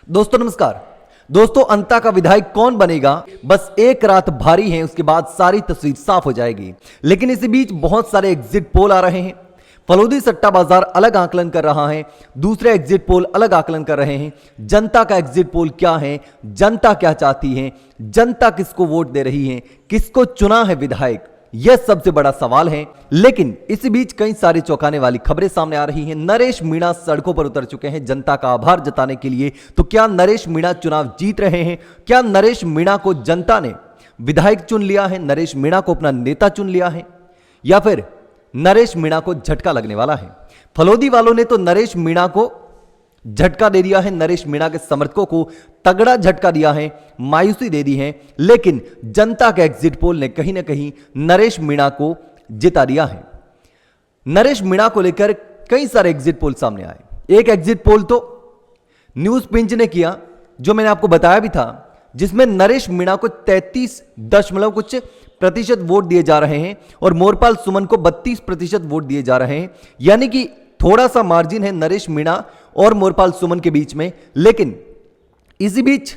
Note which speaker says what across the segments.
Speaker 1: दोस्तों नमस्कार। दोस्तों अंता का विधायक कौन बनेगा, बस एक रात भारी है, उसके बाद सारी तस्वीर साफ हो जाएगी। लेकिन इसी बीच बहुत सारे एग्जिट पोल आ रहे हैं। फलोदी सट्टा बाजार अलग आकलन कर रहा है, दूसरे एग्जिट पोल अलग आकलन कर रहे हैं। जनता का एग्जिट पोल क्या है, जनता क्या चाहती है, जनता किसको वोट दे रही है, किसको चुना है विधायक, यह सबसे बड़ा सवाल है। लेकिन इसी बीच कई सारी चौंकाने वाली खबरें सामने आ रही हैं। नरेश मीणा सड़कों पर उतर चुके हैं जनता का आभार जताने के लिए। तो क्या नरेश मीणा चुनाव जीत रहे हैं? क्या नरेश मीणा को जनता ने विधायक चुन लिया है, नरेश मीणा को अपना नेता चुन लिया है, या फिर नरेश मीणा को झटका लगने वाला है? फलोदी वालों ने तो नरेश मीणा को झटका दे दिया है, नरेश मीणा के समर्थकों को तगड़ा झटका दिया है, मायूसी दे दी है। लेकिन जनता के एग्जिट पोल ने कहीं ना कहीं नरेश मीणा को जिता दिया है। नरेश मीणा को लेकर कई सारे एग्जिट पोल सामने आए। एक एग्जिट पोल तो न्यूज पिंच ने किया, जो मैंने आपको बताया भी था, जिसमें नरेश मीणा को 33% वोट दिए जा रहे हैं और मोरपाल सुमन को 32% वोट दिए जा रहे हैं। यानी कि थोड़ा सा मार्जिन है नरेश मीणा और मोरपाल सुमन के बीच में। लेकिन इसी बीच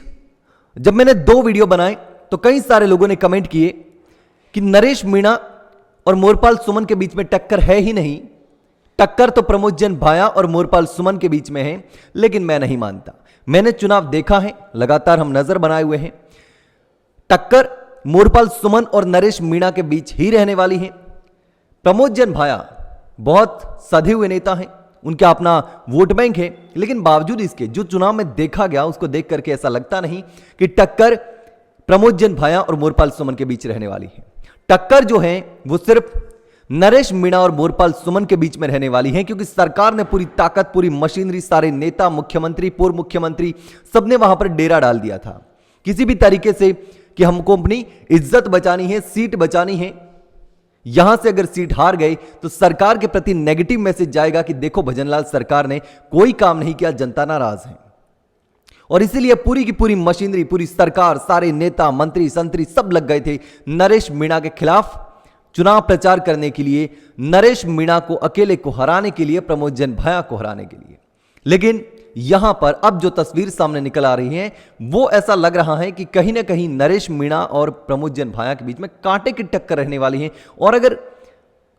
Speaker 1: जब मैंने 2 वीडियो बनाए तो कई सारे लोगों ने कमेंट किए कि नरेश मीणा और मोरपाल सुमन के बीच में टक्कर है ही नहीं, टक्कर तो प्रमोद जैन भाया और मोरपाल सुमन के बीच में है। लेकिन मैं नहीं मानता, मैंने चुनाव देखा है, लगातार हम नजर बनाए हुए हैं, टक्कर मोरपाल सुमन और नरेश मीणा के बीच ही रहने वाली है। प्रमोद जैन भाया बहुत सधे हुए नेता हैं, उनका अपना वोट बैंक है, लेकिन बावजूद इसके जो चुनाव में देखा गया उसको देख करके ऐसा लगता नहीं कि टक्कर प्रमोद जैन भाया और मोरपाल सुमन के बीच रहने वाली है। टक्कर जो है वो सिर्फ नरेश मीणा और मोरपाल सुमन के बीच में रहने वाली है, क्योंकि सरकार ने पूरी ताकत, पूरी मशीनरी, सारे नेता, मुख्यमंत्री, पूर्व मुख्यमंत्री सबने वहां पर डेरा डाल दिया था किसी भी तरीके से कि हमको अपनी इज्जत बचानी है, सीट बचानी है। यहां से अगर सीट हार गए तो सरकार के प्रति नेगेटिव मैसेज जाएगा कि देखो भजनलाल सरकार ने कोई काम नहीं किया, जनता नाराज है। और इसीलिए पूरी की पूरी मशीनरी, पूरी सरकार, सारे नेता, मंत्री, संतरी सब लग गए थे नरेश मीणा के खिलाफ चुनाव प्रचार करने के लिए, नरेश मीणा को अकेले को हराने के लिए, प्रमोद जैन भाया को हराने के लिए। लेकिन यहां पर अब जो तस्वीर सामने निकल आ रही है वो ऐसा लग रहा है कि कहीं ना कहीं नरेश मीणा और प्रमोद जैन भाया के बीच में कांटे की टक्कर रहने वाली है। और अगर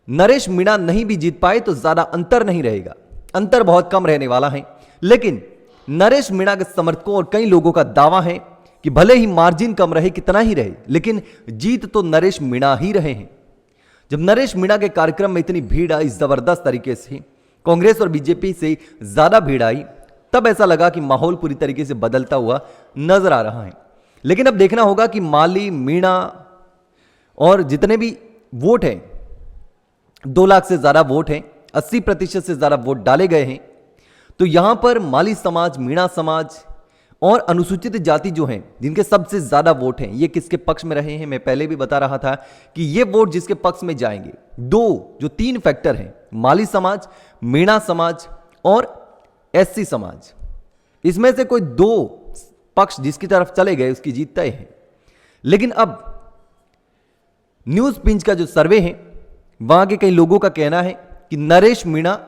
Speaker 1: नरेश मीणा नहीं भी जीत पाए तो ज्यादा अंतर नहीं रहेगा, अंतर बहुत कम रहने वाला है। लेकिन नरेश मीणा के समर्थकों और कई लोगों का दावा है कि भले ही मार्जिन कम रहे, कितना ही रहे, लेकिन जीत तो नरेश मीणा ही रहे हैं। जब नरेश मीणा के कार्यक्रम में इतनी भीड़ आई, जबरदस्त तरीके से कांग्रेस और बीजेपी से ज्यादा भीड़ आई, तब ऐसा लगा कि माहौल पूरी तरीके से बदलता हुआ नजर आ रहा है। लेकिन अब देखना होगा कि माली, मीणा और जितने भी वोट हैं, 2 लाख से ज्यादा वोट हैं, 80% से ज्यादा वोट डाले गए हैं। तो यहां पर माली समाज, मीणा समाज और अनुसूचित जाति जो हैं, जिनके सबसे ज्यादा वोट हैं, ये किसके पक्ष में रहे हैं? मैं पहले भी बता रहा था कि ये वोट जिसके पक्ष में जाएंगे, 3 फैक्टर हैं, माली समाज, मीणा समाज और एससी समाज, इसमें से कोई 2 पक्ष जिसकी तरफ चले गए उसकी जीत तय है। लेकिन अब न्यूज पिंच का जो सर्वे है, वहां के कई लोगों का कहना है कि नरेश मीणा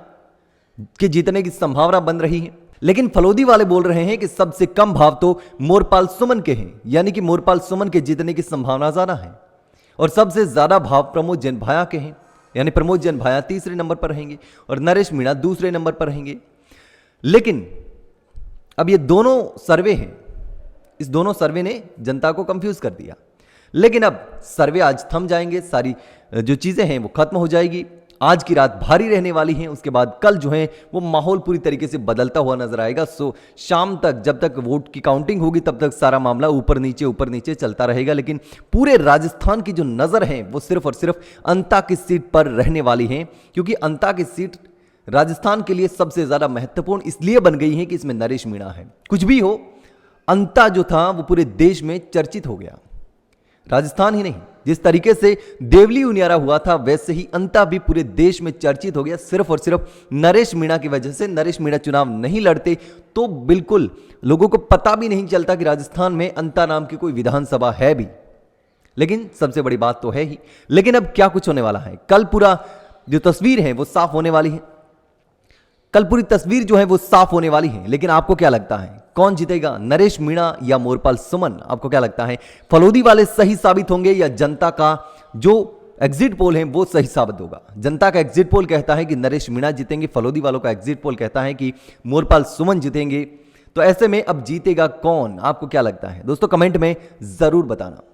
Speaker 1: के जीतने की संभावना बन रही है। लेकिन फलोदी वाले बोल रहे हैं कि सबसे कम भाव तो मोरपाल सुमन के हैं, यानी कि मोरपाल सुमन के जीतने की संभावना ज्यादा है। और सबसे ज्यादा भाव प्रमोद जैन भाया के हैं, यानी प्रमोद जैन भाया तीसरे नंबर पर रहेंगे और नरेश मीणा दूसरे नंबर पर रहेंगे। लेकिन अब ये दोनों सर्वे हैं, इस दोनों सर्वे ने जनता को कंफ्यूज कर दिया। लेकिन अब सर्वे आज थम जाएंगे, सारी जो चीजें हैं वो खत्म हो जाएगी। आज की रात भारी रहने वाली है, उसके बाद कल जो है वो माहौल पूरी तरीके से बदलता हुआ नजर आएगा। शाम तक, जब तक वोट की काउंटिंग होगी, तब तक सारा मामला ऊपर नीचे चलता रहेगा। लेकिन पूरे राजस्थान की जो नजर है वो सिर्फ और सिर्फ अंता की सीट पर रहने वाली है, क्योंकि अंता की सीट राजस्थान के लिए सबसे ज्यादा महत्वपूर्ण इसलिए बन गई है कि इसमें नरेश मीणा है। कुछ भी हो, अंता जो था वो पूरे देश में चर्चित हो गया। राजस्थान ही नहीं, जिस तरीके से देवली उनियारा हुआ था, वैसे ही अंता भी पूरे देश में चर्चित हो गया, सिर्फ और सिर्फ नरेश मीणा की वजह से। नरेश मीणा चुनाव नहीं लड़ते तो बिल्कुल लोगों को पता भी नहीं चलता कि राजस्थान में अंता नाम की कोई विधानसभा है भी। लेकिन सबसे बड़ी बात तो है ही। लेकिन अब क्या कुछ होने वाला है, कल पूरा जो तस्वीर है वो साफ होने वाली है। कल पूरी तस्वीर जो है वो साफ होने वाली है। लेकिन आपको क्या लगता है कौन जीतेगा, नरेश मीणा या मोरपाल सुमन? आपको क्या लगता है, फलोदी वाले सही साबित होंगे या जनता का जो एग्जिट पोल है वो सही साबित होगा? जनता का एग्जिट पोल कहता है कि नरेश मीणा जीतेंगे, फलोदी वालों का एग्जिट पोल कहता है कि मोरपाल सुमन जीतेंगे। तो ऐसे में अब जीतेगा कौन, आपको क्या लगता है दोस्तों? कमेंट में जरूर बताना।